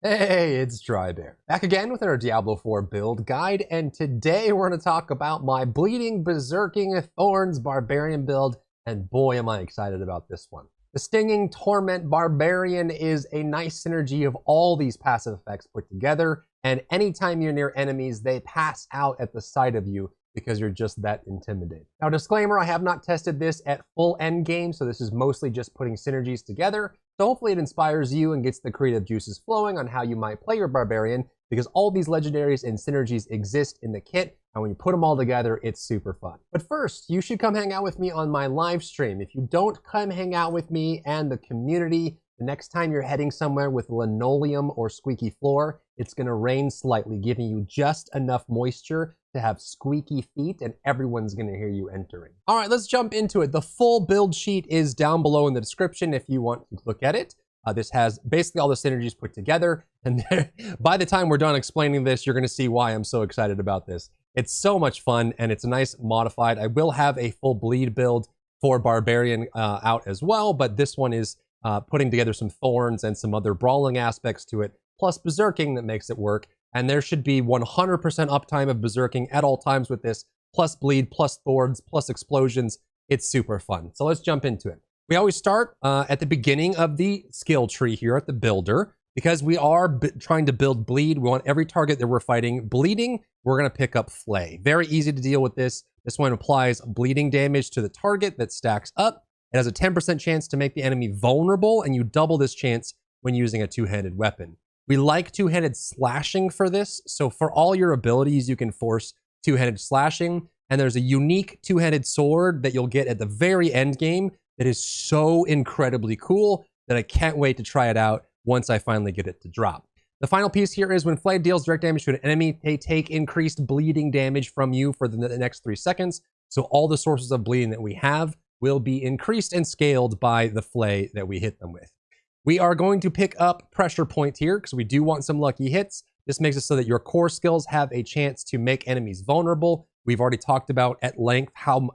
Hey, it's Drybear. Back again with our Diablo 4 build guide, and today we're going to talk about my bleeding, berserking Thorns Barbarian build, and boy am I excited about this one. The stinging Torment Barbarian is a nice synergy of all these passive effects put together, and anytime you're near enemies, they pass out at the sight of you because you're just that intimidating. Now, disclaimer, I have not tested this at full endgame, so this is mostly just putting synergies together. So hopefully it inspires you and gets the creative juices flowing on how you might play your Barbarian, because all these legendaries and synergies exist in the kit, and when you put them all together, it's super fun. But first, you should come hang out with me on my live stream. If you don't come hang out with me and the community, the next time you're heading somewhere with linoleum or squeaky floor, it's gonna rain slightly, giving you just enough moisture to have squeaky feet, and everyone's gonna hear you entering. All right, let's jump into it. The full build sheet is down below in the description if you want to look at it. This has basically all the synergies put together, and by the time we're done explaining this, you're gonna see why I'm so excited about this. It's so much fun, and it's a nice modified. I will have a full bleed build for Barbarian out as well, but this one is putting together some thorns and some other brawling aspects to it, plus berserking that makes it work. And there should be 100% uptime of berserking at all times with this, plus bleed, plus thorns, plus explosions. It's super fun. So let's jump into it. We always start at the beginning of the skill tree here at the builder, because we are trying to build bleed. We want every target that we're fighting bleeding. We're going to pick up flay. Very easy to deal with this. This one applies bleeding damage to the target that stacks up. It has a 10% chance to make the enemy vulnerable, and you double this chance when using a two-handed weapon. We like two-handed slashing for this, so for all your abilities, you can force two-handed slashing, and there's a unique two-handed sword that you'll get at the very end game that is so incredibly cool that I can't wait to try it out once I finally get it to drop. The final piece here is when Flay deals direct damage to an enemy, they take increased bleeding damage from you for the next 3 seconds, so all the sources of bleeding that we have will be increased and scaled by the Flay that we hit them with. We are going to pick up pressure point here because we do want some lucky hits. This makes it so that your core skills have a chance to make enemies vulnerable. We've already talked about at length how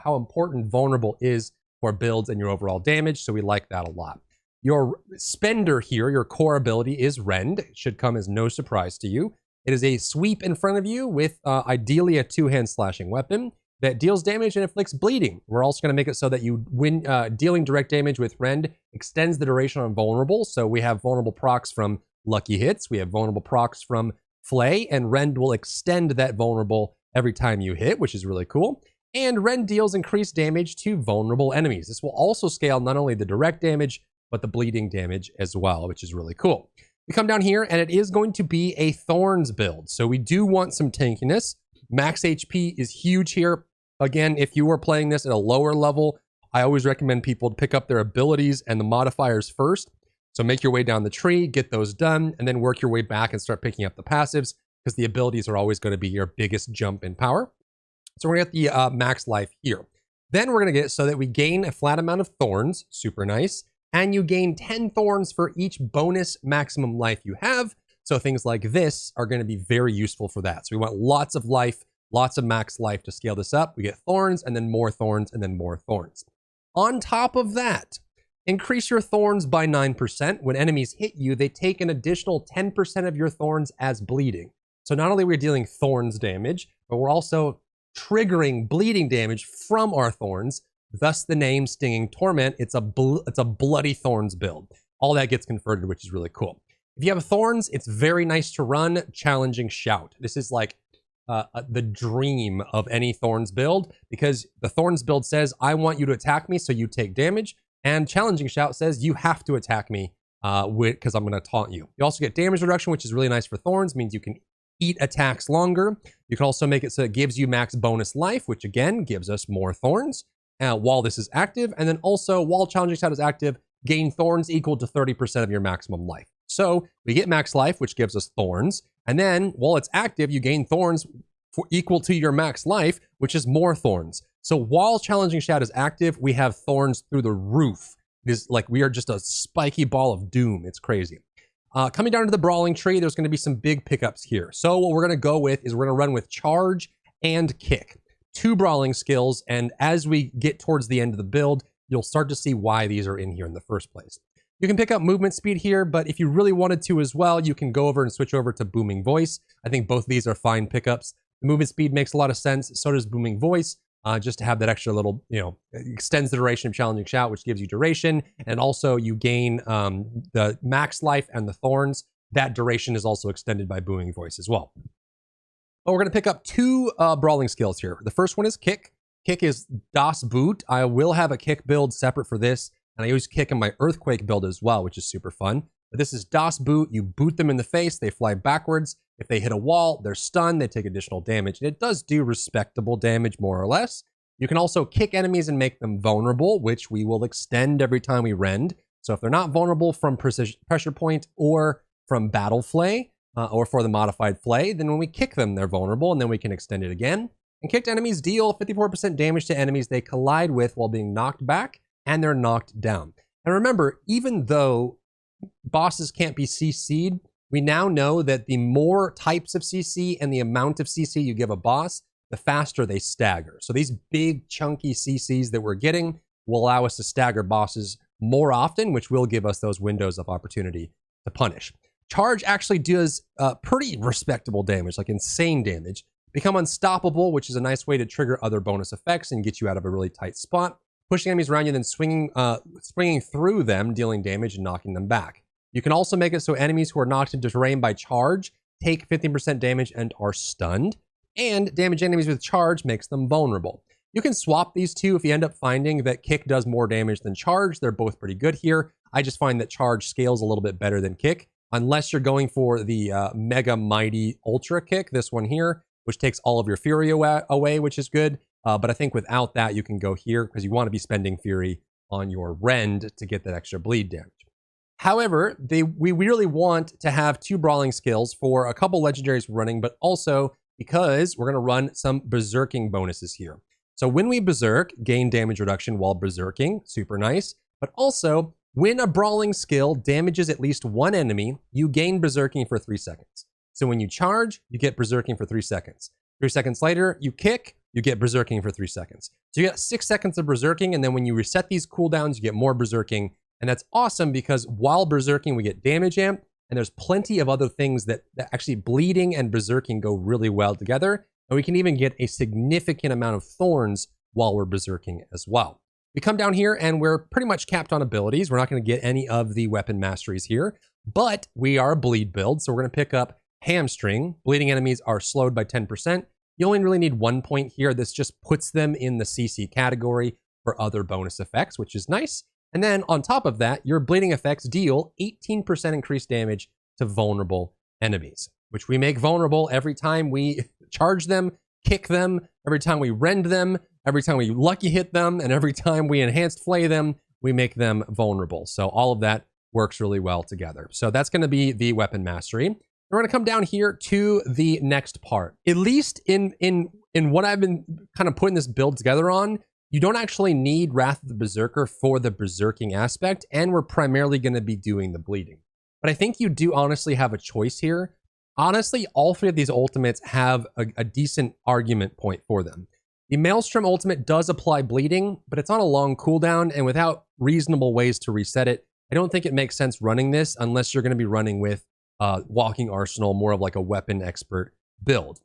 important vulnerable is for builds and your overall damage, so we like that a lot. Your spender here, your core ability, is Rend. It should come as no surprise to you. It is a sweep in front of you with ideally a two-hand slashing weapon that deals damage and inflicts bleeding. We're also going to make it so that you win dealing direct damage with Rend extends the duration on vulnerable. So we have vulnerable procs from lucky hits. We have vulnerable procs from Flay, and Rend will extend that vulnerable every time you hit, which is really cool. And Rend deals increased damage to vulnerable enemies. This will also scale not only the direct damage, but the bleeding damage as well, which is really cool. We come down here, and it is going to be a Thorns build. So we do want some tankiness. Max HP is huge here. Again, if you are playing this at a lower level, I always recommend people to pick up their abilities and the modifiers first. So make your way down the tree, get those done, and then work your way back and start picking up the passives, because the abilities are always going to be your biggest jump in power. So we're going to get the max life here. Then we're going to get it so that we gain a flat amount of thorns, super nice, and you gain 10 thorns for each bonus maximum life you have. So things like this are going to be very useful for that. So we want lots of life, lots of max life to scale this up. We get thorns, and then more thorns, and then more thorns. On top of that, increase your thorns by 9%. When enemies hit you, they take an additional 10% of your thorns as bleeding. So not only are we dealing thorns damage, but we're also triggering bleeding damage from our thorns, thus the name Stinging Torment. It's a bloody thorns build. All that gets converted, which is really cool. If you have thorns, it's very nice to run Challenging Shout. This is like the dream of any Thorns build, because the Thorns build says, I want you to attack me so you take damage, and Challenging Shout says you have to attack me because I'm going to taunt you. You also get damage reduction, which is really nice for Thorns, means you can eat attacks longer. You can also make it so it gives you max bonus life, which again gives us more Thorns while this is active, and then also while Challenging Shout is active, gain Thorns equal to 30% of your maximum life. So we get max life, which gives us Thorns. And then while it's active, you gain Thorns for equal to your max life, which is more Thorns. So while Challenging Shout is active, we have Thorns through the roof. It is like we are just a spiky ball of doom. It's crazy. Coming down to the brawling tree, there's going to be some big pickups here. So what we're going to go with is we're going to run with charge and kick. 2 brawling skills, and as we get towards the end of the build, you'll start to see why these are in here in the first place. You can pick up movement speed here, but if you really wanted to as well, you can go over and switch over to booming voice. I think both of these are fine pickups. The movement speed makes a lot of sense. So does booming voice, just to have that extra little, extends the duration of challenging shout, which gives you duration. And also you gain the max life and the thorns. That duration is also extended by booming voice as well. But we're going to pick up two brawling skills here. The first one is kick. Kick is Das Boot. I will have a kick build separate for this. And I use kick in my earthquake build as well, which is super fun. But this is Das Boot. You boot them in the face, they fly backwards. If they hit a wall, they're stunned, they take additional damage. And it does do respectable damage, more or less. You can also kick enemies and make them vulnerable, which we will extend every time we rend. So if they're not vulnerable from pressure point or from battle flay, or for the modified flay, then when we kick them, they're vulnerable, and then we can extend it again. And kicked enemies deal 54% damage to enemies they collide with while being knocked back, and they're knocked down. And remember, even though bosses can't be CC'd, we now know that the more types of CC and the amount of CC you give a boss, the faster they stagger. So these big chunky CCs that we're getting will allow us to stagger bosses more often, which will give us those windows of opportunity to punish. Charge actually does pretty respectable damage, like insane damage. Become unstoppable, which is a nice way to trigger other bonus effects and get you out of a really tight spot. Pushing enemies around you, then swinging through them, dealing damage and knocking them back. You can also make it so enemies who are knocked into terrain by charge take 15% damage and are stunned. And damage enemies with charge makes them vulnerable. You can swap these two if you end up finding that kick does more damage than charge. They're both pretty good here. I just find that charge scales a little bit better than kick, unless you're going for the mega mighty ultra kick, this one here, which takes all of your fury away, which is good. But I think without that, you can go here because you want to be spending fury on your rend to get that extra bleed damage. However, we really want to have two brawling skills for a couple legendaries running, but also because we're going to run some berserking bonuses here. So when we berserk, gain damage reduction while berserking, super nice. But also, when a brawling skill damages at least one enemy, you gain berserking for 3 seconds. So when you charge, you get berserking for 3 seconds. 3 seconds later, you kick, you get berserking for 3 seconds. So you get 6 seconds of berserking, and then when you reset these cooldowns, you get more berserking. And that's awesome because while berserking, we get damage amp, and there's plenty of other things that actually bleeding and berserking go really well together. And we can even get a significant amount of thorns while we're berserking as well. We come down here and we're pretty much capped on abilities. We're not going to get any of the weapon masteries here, but we are a bleed build. So we're going to pick up hamstring. Bleeding enemies are slowed by 10%. You only really need 1 point here. This just puts them in the CC category for other bonus effects, which is nice. And then on top of that, your bleeding effects deal 18% increased damage to vulnerable enemies, which we make vulnerable every time we charge them, kick them, every time we rend them, every time we lucky hit them, and every time we enhanced flay them, we make them vulnerable. So all of that works really well together. So that's going to be the weapon mastery. We're going to come down here to the next part. At least in what I've been kind of putting this build together on, you don't actually need Wrath of the Berserker for the berserking aspect, and we're primarily going to be doing the bleeding. But I think you do honestly have a choice here. Honestly, all three of these ultimates have a decent argument point for them. The Maelstrom ultimate does apply bleeding, but it's on a long cooldown, and without reasonable ways to reset it, I don't think it makes sense running this unless you're going to be running with Walking Arsenal, more of like a weapon expert build.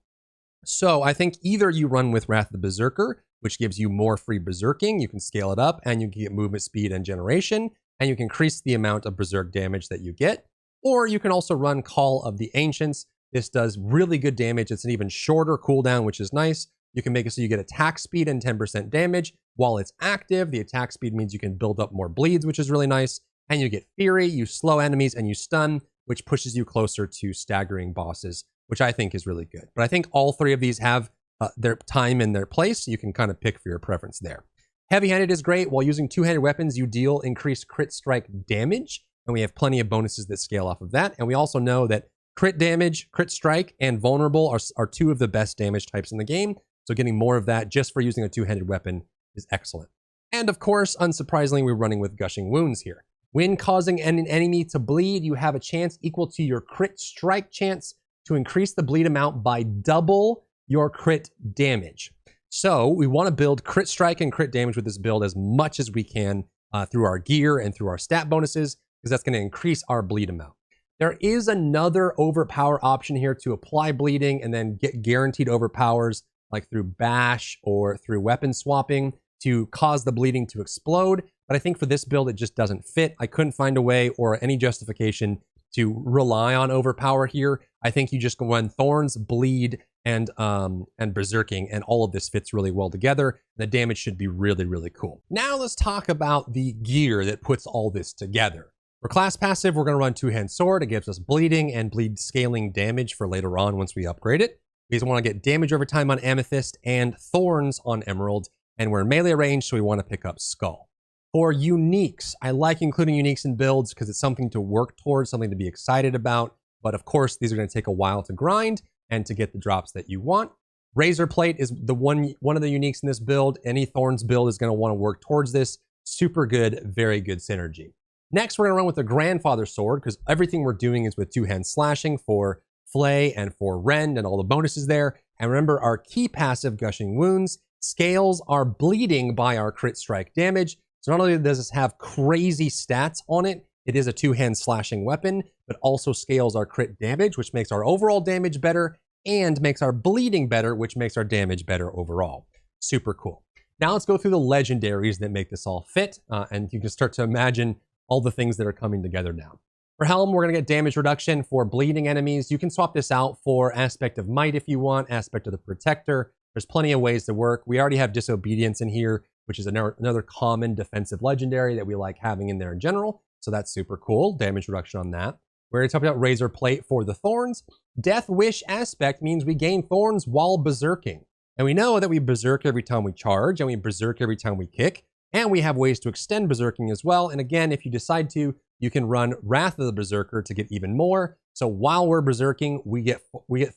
So I think either you run with Wrath of the Berserker, which gives you more free berserking, you can scale it up, and you can get movement speed and generation, and you can increase the amount of berserk damage that you get. Or you can also run Call of the Ancients. This does really good damage. It's an even shorter cooldown, which is nice. You can make it so you get attack speed and 10% damage while it's active. The attack speed means you can build up more bleeds, which is really nice. And you get Fury, you slow enemies, and you stun, which pushes you closer to staggering bosses, which I think is really good. But I think all three of these have their time and their place. You can kind of pick for your preference there. Heavy-handed is great. While using two-handed weapons, you deal increased crit strike damage, and we have plenty of bonuses that scale off of that. And we also know that crit damage, crit strike, and vulnerable are two of the best damage types in the game. So getting more of that just for using a two-handed weapon is excellent. And of course, unsurprisingly, we're running with Gushing Wounds here. When causing an enemy to bleed, you have a chance equal to your crit strike chance to increase the bleed amount by double your crit damage. So we want to build crit strike and crit damage with this build as much as we can through our gear and through our stat bonuses. because that's going to increase our bleed amount. There is another overpower option here to apply bleeding and then get guaranteed overpowers, like through bash or through weapon swapping, to cause the bleeding to explode. But I think for this build, it just doesn't fit. I couldn't find a way or any justification to rely on overpower here. I think you just go on thorns, bleed, and berserking, and all of this fits really well together. The damage should be really, really cool. Now let's talk about the gear that puts all this together. For class passive, we're going to run two-hand sword. It gives us bleeding and bleed scaling damage for later on once we upgrade it. We just want to get damage over time on amethyst and thorns on emerald, and we're in melee range, so we want to pick up skull. For uniques, I like including uniques in builds because it's something to work towards, something to be excited about. But of course, these are going to take a while to grind and to get the drops that you want. Razor plate is the one of the uniques in this build. Any thorns build is going to want to work towards this. Super good, very good synergy. Next, we're going to run with the grandfather sword because everything we're doing is with two-hand slashing for flay and for rend and all the bonuses there. And remember, our key passive, gushing wounds, scales our bleeding by our crit strike damage. So not only does this have crazy stats on it, it is a two-hand slashing weapon, but also scales our crit damage, which makes our overall damage better and makes our bleeding better, which makes our damage better overall. Super cool. Now let's go through the legendaries that make this all fit, and you can start to imagine all the things that are coming together now. For Helm, we're going to get damage reduction for bleeding enemies. You can swap this out for Aspect of Might if you want, Aspect of the Protector. There's plenty of ways to work. We already have Disobedience in here, which is another common defensive legendary that we like having in there in general. So that's super cool. Damage reduction on that. We're going to talk about Razor Plate for the thorns. Death Wish Aspect means we gain thorns while berserking. And we know that we berserk every time we charge, and we berserk every time we kick. And we have ways to extend berserking as well. And again, if you decide to, you can run Wrath of the Berserker to get even more. So while we're berserking, we get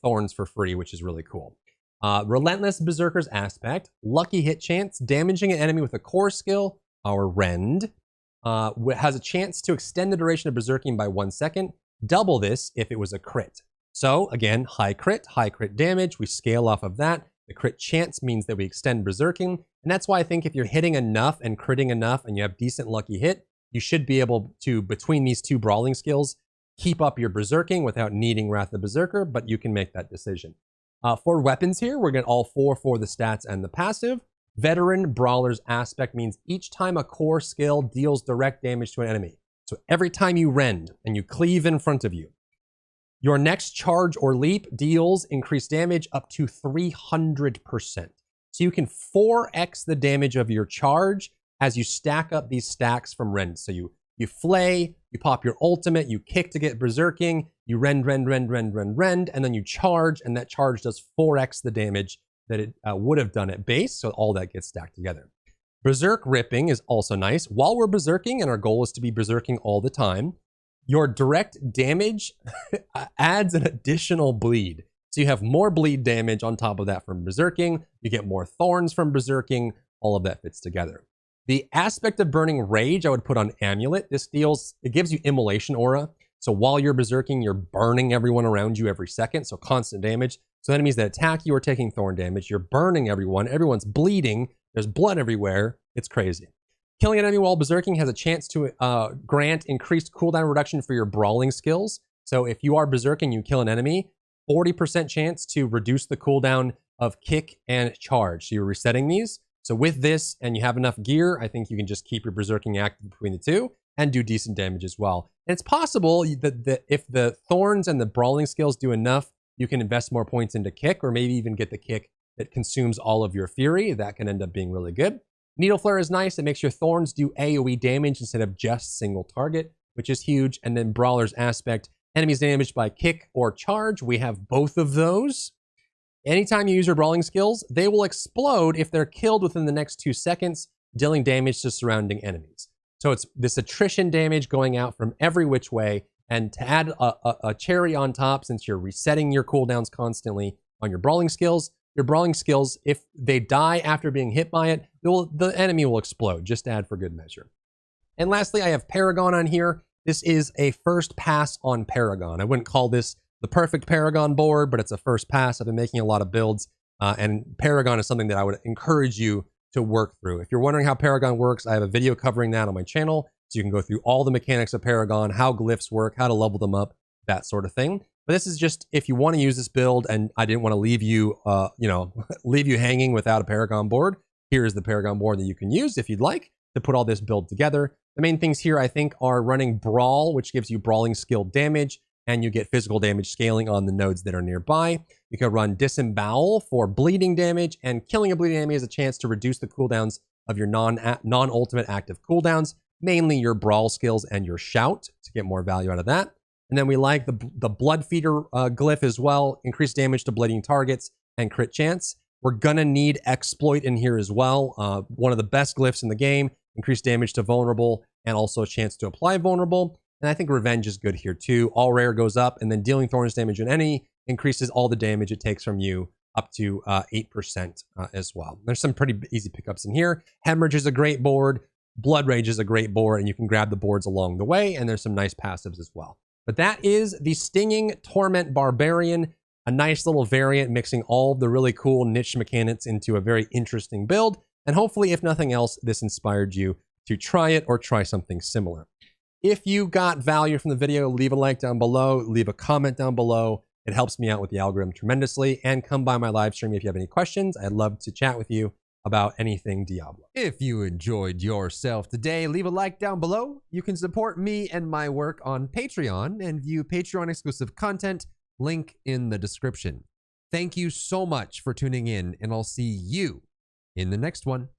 thorns for free, which is really cool. Relentless Berserker's Aspect, Lucky Hit Chance, damaging an enemy with a core skill, our Rend, has a chance to extend the duration of berserking by 1 second, double this if it was a crit. So again, high crit damage, we scale off of that. The crit chance means that we extend berserking, and that's why I think if you're hitting enough and critting enough and you have decent lucky hit, you should be able to, between these two brawling skills, keep up your berserking without needing Wrath of the Berserker, but you can make that decision. For weapons here, we're getting all four for the stats and the passive. Veteran Brawler's Aspect means each time a core skill deals direct damage to an enemy. So every time you rend and you cleave in front of you, your next charge or leap deals increased damage up to 300%. So you can 4x the damage of your charge as you stack up these stacks from rend. So you flay, you pop your ultimate, you kick to get berserking, you rend, and then you charge, and that charge does 4x the damage that it would have done at base, so all that gets stacked together. Berserk Ripping is also nice. While we're berserking, and our goal is to be berserking all the time, your direct damage adds an additional bleed. So you have more bleed damage on top of that from berserking, you get more thorns from berserking, all of that fits together. The Aspect of Burning Rage, I would put on Amulet. It gives you Immolation Aura. So while you're berserking, you're burning everyone around you every second, so constant damage. So enemies that attack you are taking thorn damage. You're burning everyone. Everyone's bleeding. There's blood everywhere. It's crazy. Killing an enemy while berserking has a chance to grant increased cooldown reduction for your brawling skills. So if you are berserking, you kill an enemy, 40% chance to reduce the cooldown of kick and charge. So you're resetting these. So with this, and you have enough gear, I think you can just keep your berserking active between the two and do decent damage as well. And it's possible that if the thorns and the brawling skills do enough, you can invest more points into kick, or maybe even get the kick that consumes all of your fury. That can end up being really good. Needle Flare is nice. It makes your thorns do AoE damage instead of just single target, which is huge. And then Brawler's Aspect, enemies damaged by kick or charge. We have both of those. Anytime you use your brawling skills, they will explode if they're killed within the next 2 seconds, dealing damage to surrounding enemies. So it's this attrition damage going out from every which way. And to add a cherry on top, since you're resetting your cooldowns constantly on your brawling skills, if they die after being hit by it, the enemy will explode, just to add for good measure. And lastly, I have Paragon on here. This is a first pass on Paragon. I wouldn't call this the perfect Paragon board, but it's a first pass. I've been making a lot of builds, and Paragon is something that I would encourage you to work through. If you're wondering how Paragon works, I have a video covering that on my channel. So you can go through all the mechanics of Paragon, how glyphs work, how to level them up, that sort of thing. But this is just if you want to use this build and I didn't want to leave you, leave you hanging without a Paragon board. Here is the Paragon board that you can use if you'd like to put all this build together. The main things here, I think, are running Brawl, which gives you brawling skill damage, and you get physical damage scaling on the nodes that are nearby. You can run Disembowel for bleeding damage, and killing a bleeding enemy has a chance to reduce the cooldowns of your non-ultimate active cooldowns, mainly your Brawl skills and your Shout, to get more value out of that. And then we like the Blood Feeder glyph as well, increased damage to bleeding targets and crit chance. We're gonna need Exploit in here as well. One of the best glyphs in the game, increased damage to vulnerable and also a chance to apply vulnerable. And I think Revenge is good here too. All rare goes up, and then dealing thorns damage on any increases all the damage it takes from you up to 8% as well. There's some pretty easy pickups in here. Hemorrhage is a great board. Blood Rage is a great board, and you can grab the boards along the way, and there's some nice passives as well. But that is the Stinging Torment Barbarian, a nice little variant mixing all the really cool niche mechanics into a very interesting build. And hopefully, if nothing else, this inspired you to try it or try something similar. If you got value from the video, leave a like down below, leave a comment down below. It helps me out with the algorithm tremendously. And come by my live stream if you have any questions. I'd love to chat with you about anything Diablo. If you enjoyed yourself today, leave a like down below. You can support me and my work on Patreon and view Patreon exclusive content, link in the description. Thank you so much for tuning in, and I'll see you in the next one.